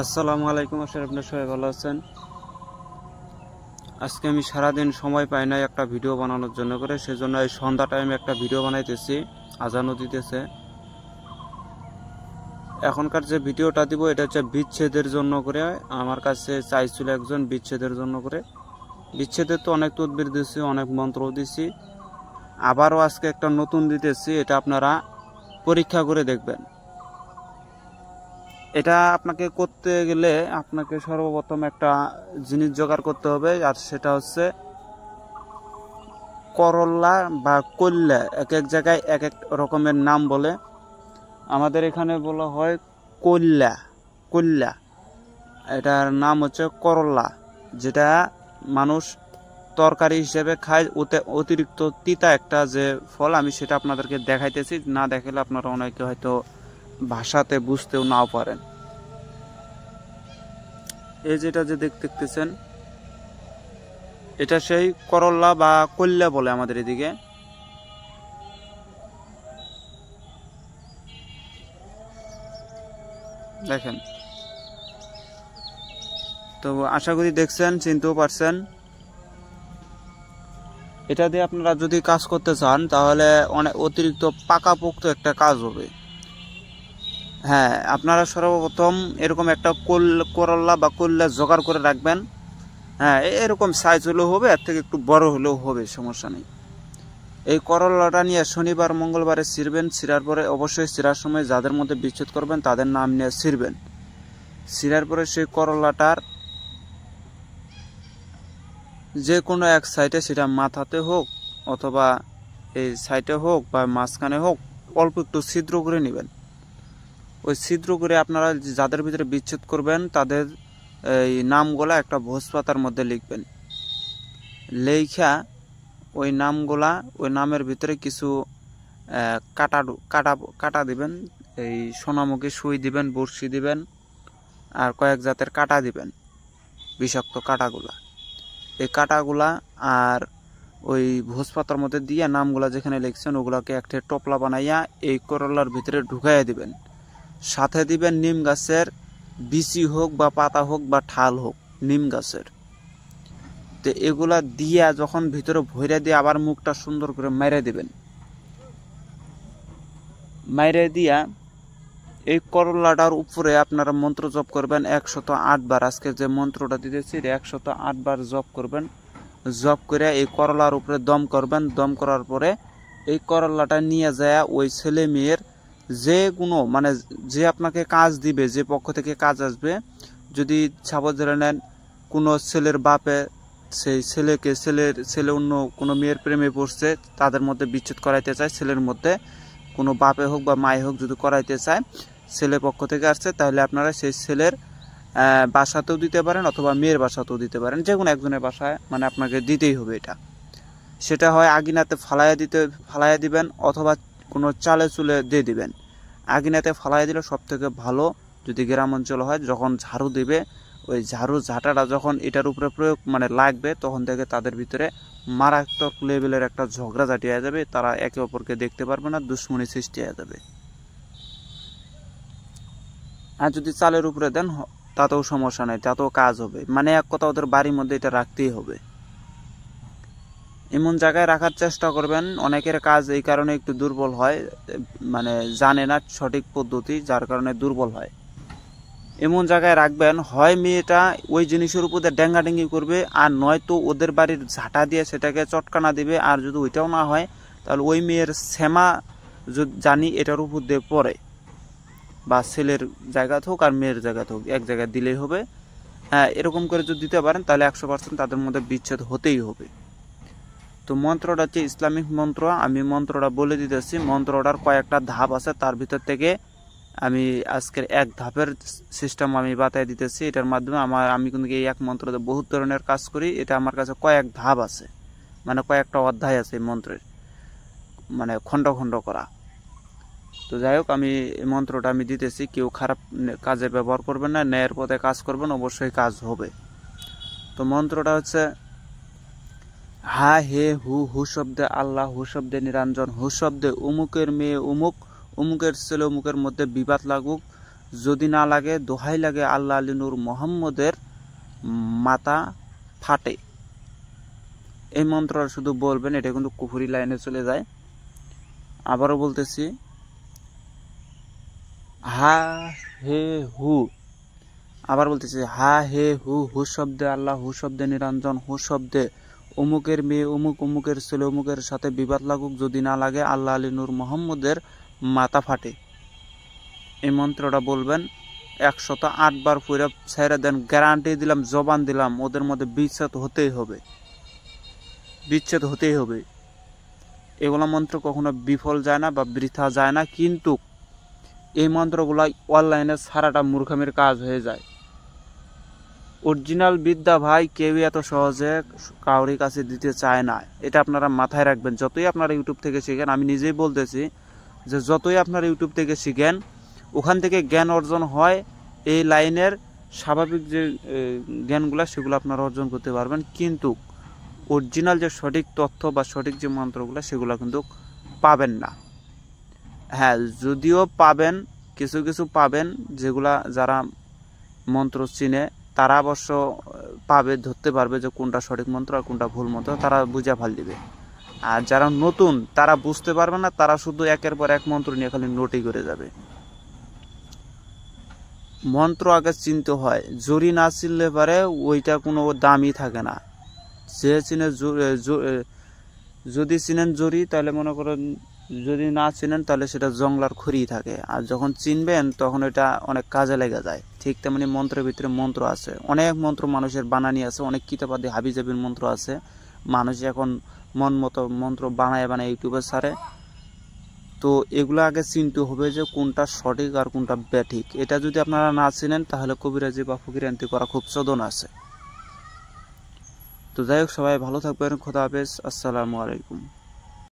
আসসালামু আলাইকুম। আশা করি আপনারা সবাই ভালো আছেন। আজকে আমি সারাদিন সময় পাই নাই একটা ভিডিও বানানোর জন্য করে, সেজন্য এই সন্ধ্যা টাইমে একটা ভিডিও বানাইতেছি। আজানও দিতেছে। এখনকার যে ভিডিওটা দিব এটা হচ্ছে বিচ্ছেদের জন্য করে। আমার কাছে চাইছিল একজন বিচ্ছেদের জন্য করে। বিচ্ছেদের তো অনেক তদবির দিছি, অনেক মন্ত্র দিছি, আবারও আজকে একটা নতুন দিতেছি। এটা আপনারা পরীক্ষা করে দেখবেন। এটা আপনাকে করতে গেলে আপনাকে সর্বপ্রথম একটা জিনিস জোগাড় করতে হবে, আর সেটা হচ্ছে করল্লা বা কল্যা। এক এক জায়গায় এক এক রকমের নাম বলে। আমাদের এখানে বলা হয় কল্যা। কল্যা এটার নাম হচ্ছে করল্লা, যেটা মানুষ তরকারি হিসেবে খায়। অতিরিক্ত তিতা একটা যে ফল, আমি সেটা আপনাদেরকে দেখাইতেছি। না দেখালে আপনারা অনেকে হয়তো ভাষাতে বুঝতেও নাও পারেন। এই যেটা যে দেখতেছেন, এটা সেই করল্লা বা কল্যা বলে আমাদের এদিকে। দেখেন তো, আশা করি দেখছেন, চিনতেও পারছেন। এটা দিয়ে আপনারা যদি কাজ করতে চান তাহলে অনেক অতিরিক্ত পাকাপোক্ত একটা কাজ হবে। হ্যাঁ, আপনারা সর্বপ্রথম এরকম একটা করল্লা বা কল্যা জোগাড় করে রাখবেন। হ্যাঁ, এরকম সাইজ হলেও হবে, এর থেকে একটু বড় হলেও হবে, সমস্যা নেই। এই করল্লাটা নিয়ে শনিবার মঙ্গলবারে ছিঁড়বেন। ছিঁড়ার পরে অবশ্যই ছিঁড়ার সময় যাদের মধ্যে বিচ্ছেদ করবেন তাদের নাম নিয়ে ছিঁড়বেন। ছিঁড়ার পরে সেই করল্লাটার যে কোনো এক সাইডে, সেটা মাথাতে হোক অথবা এই সাইডে হোক বা মাঝখানে হোক, অল্প একটু ছিদ্র করে নেবেন। ওই ছিদ্র করে আপনারা যাদের ভিতরে বিচ্ছেদ করবেন তাদের এই নামগুলা একটা ভোজ পাতার মধ্যে লিখবেন। লেখা ওই নামগুলা, ওই নামের ভিতরে কিছু কাটা কাটা কাটা দিবেন। এই সোনামুখী সুই দিবেন, বড়শি দিবেন, আর কয়েক জাতের কাটা দিবেন, বিষাক্ত কাটাগুলা। এই কাটাগুলা আর ওই ভোজ পাতার মধ্যে দিয়ে নামগুলা যেখানে লিখছেন ওগুলাকে একটা টপলা বানাইয়া এই করলার ভিতরে ঢুকাইয়া দিবেন। সাথে দিবেন নিম গাছের বিচি হোক বা পাতা হোক বা ঠাল হোক, নিম গাছের। তো এগুলা দিয়া যখন ভিতরে ভইরা দিয়ে আবার মুখটা সুন্দর করে মেরে দিবেন। মেরে দিয়া এই করলাটার উপরে আপনারা মন্ত্র জপ করবেন 108 বার। আজকে যে মন্ত্রটা দিতেছি 108 বার জপ করবেন। জপ করে এই করলার উপরে দম করবেন। দম করার পরে এই করলাটা নিয়ে যায় ওই ছেলে মেয়ের যে কোনো, মানে যে আপনাকে কাজ দিবে, যে পক্ষ থেকে কাজ আসবে, যদি সাপোজ ধরে নেন কোনো ছেলের বাপে সেই ছেলে অন্য কোনো মেয়ের প্রেমে পড়ছে, তাদের মধ্যে বিচ্ছেদ করাইতে চায়, ছেলের মধ্যে কোনো বাপে হোক বা মায়ে হোক যদি করাইতে চায়, ছেলে পক্ষ থেকে আসছে, তাহলে আপনারা সেই ছেলের বাসাতেও দিতে পারেন অথবা মেয়ের বাসাতেও দিতে পারেন। যে কোনো একজনের বাসায় মানে আপনাকে দিতেই হবে এটা। সেটা হয় আগিনাতে ফালাইয়া দিবেন অথবা কোনো চালে চুলে দিয়ে দিবেন। আগিনাতে ফালাইয়া দিলে সব থেকে ভালো। যদি গ্রাম অঞ্চল হয়, যখন ঝাড়ু দিবে ওই ঝাঁটাটা যখন এটার উপরে প্রয়োগ মানে লাগবে, তখন থেকে তাদের ভিতরে মারাত্মক লেভেলের একটা ঝগড়া জাতি হয়ে যাবে। তারা একে অপরকে দেখতে পারবে না, দুশ্মনী সৃষ্টি হয়ে যাবে। আর যদি চালের উপরে দেন তাতেও সমস্যা নেই, তাতেও কাজ হবে। মানে এক কথা, ওদের বাড়ির মধ্যে এটা রাখতেই হবে। এমন জায়গায় রাখার চেষ্টা করবেন। অনেকের কাজ এই কারণে একটু দুর্বল হয়, মানে জানে না সঠিক পদ্ধতি, যার কারণে দুর্বল হয়। এমন জায়গায় রাখবেন, হয় মেয়েটা ওই জিনিসের উপর ডেঙ্গাডেঙ্গি করবে, আর নয়তো ওদের বাড়ির ঝাঁটা দিয়ে সেটাকে চটকানা দিবে। আর যদি ওইটাও না হয় তাহলে ওই মেয়ের শ্যামা জানি এটার উপর দিয়ে পড়ে, বা ছেলের জায়গা হোক আর মেয়ের জায়গা হোক, এক জায়গায় দিলেই হবে। হ্যাঁ, এরকম করে যদি দিতে পারেন তাহলে 100% তাদের মধ্যে বিচ্ছেদ হতেই হবে। তো মন্ত্রটা হচ্ছে ইসলামিক মন্ত্র। আমি মন্ত্রটা বলে দিতেছি। মন্ত্রটার কয়েকটা ধাপ আছে, তার ভিতর থেকে আমি আজকের এক ধাপের সিস্টেম আমি বাতাই দিতেছি। এটার মাধ্যমে আমি কিন্তু এই এক মন্ত্রতে বহুত ধরনের কাজ করি। এটা আমার কাছে কয়েক ধাপ আছে, মানে কয়েকটা অধ্যায় আছে এই মন্ত্রের, মানে খণ্ড খণ্ড করা। তো যাই হোক, আমি এই মন্ত্রটা আমি দিতেছি। কেউ খারাপ কাজে ব্যবহার করবেন না, ন্যায়ের পথে কাজ করবেন, অবশ্যই কাজ হবে। তো মন্ত্রটা হচ্ছে হা হে হু, হু শব্দে আল্লাহ, হু শব্দে নিরঞ্জন, হু শব্দে উমুকের মেয়ে উমুক, উমুকের ছেলে উমুকের মধ্যে বিবাদ লাগুক, যদি না লাগে দোহাই লাগে আল্লাহ আলী নূর মোহাম্মদের মাথা ফাটে। এই মন্ত্রটা শুধু বলবেন, এটা কিন্তু কুফরি লাইনে চলে যায়। আবারও বলতেছি, হা হে হু, আবার বলতেছি হা হে হু, হু শব্দে আল্লাহ, হু শব্দে নিরঞ্জন, হু শব্দে অমুকের মেয়ে অমুক, অমুকের ছেলে অমুকের সাথে বিবাদ লাগুক, যদি না লাগে আল্লাহ আলী নূর মোহাম্মদের মাথা ফাটে। এই মন্ত্রটা বলবেন 108 বার পুরা ছেড়ে দেন, গ্যারান্টি দিলাম, জবান দিলাম, ওদের মধ্যে বিচ্ছেদ হতেই হবে, বিচ্ছেদ হতেই হবে। এগুলো মন্ত্র কখনো বিফল যায় না বা বৃথা যায় না, কিন্তু এই মন্ত্রগুলো অনলাইনে সারাটা মূর্খামির কাজ হয়ে যায়। অরিজিনাল বিদ্যা ভাই কেউ এত সহজে কাউরি কাছে দিতে চায় না, এটা আপনারা মাথায় রাখবেন। যতই আপনারা ইউটিউব থেকে শিখেন, আমি নিজেই বলতেছি যে যতই আপনারা ইউটিউব থেকে শিখেন, ওখান থেকে জ্ঞান অর্জন হয়, এই লাইনের স্বাভাবিক যে জ্ঞানগুলো সেগুলো আপনারা অর্জন করতে পারবেন, কিন্তু অরিজিনাল যে সঠিক তথ্য বা সঠিক যে মন্ত্রগুলো সেগুলো কিন্তু পাবেন না। হ্যাঁ, যদিও পাবেন, কিছু কিছু পাবেন যেগুলা যারা মন্ত্র চিনে তারা অবশ্য পাবে, ধরতে পারবে যে কোনটা সঠিক মন্ত্র আর কোনটা ভুল মন্ত্র, তারা বুঝে ফেল দিবে। আর যারা নতুন তারা বুঝতে পারবে না, তারা শুধু একের পর এক মন্ত্র নিয়ে খালি নোটই করে যাবে। মন্ত্র আগে চিনতে হয়, জড়ি না চিনলে পারে ওইটা কোনো দামই থাকে না। যে চিনে, যদি চিনেন জড়ি তাহলে মনে করেন, যদি না চিনেন তাহলে সেটা জংলার খড়ি থাকে, আর যখন চিনবেন তখন এটা অনেক কাজে লেগে যায়। ঠিক তেমনি মন্ত্রের ভিতরে মন্ত্র আছে, অনেক মন্ত্র মানুষের বানানি আছে, অনেক কিতাবাদি হাবিজাবির মন্ত্র আছে, মানুষ এখন মন মতো মন্ত্র বানায় ইউটিউবে ছাড়ে। তো এগুলো আগে চিনতে হবে যে কোনটা সঠিক আর কোনটা ব্যাঠিক। এটা যদি আপনারা না চিনেন তাহলে কবিরাজি বা ফকিরান্তি করা খুব চোদন আছে। তো যাই হোক, সবাই ভালো থাকবেন, খোদা হাফেজ, আসসালামু আলাইকুম।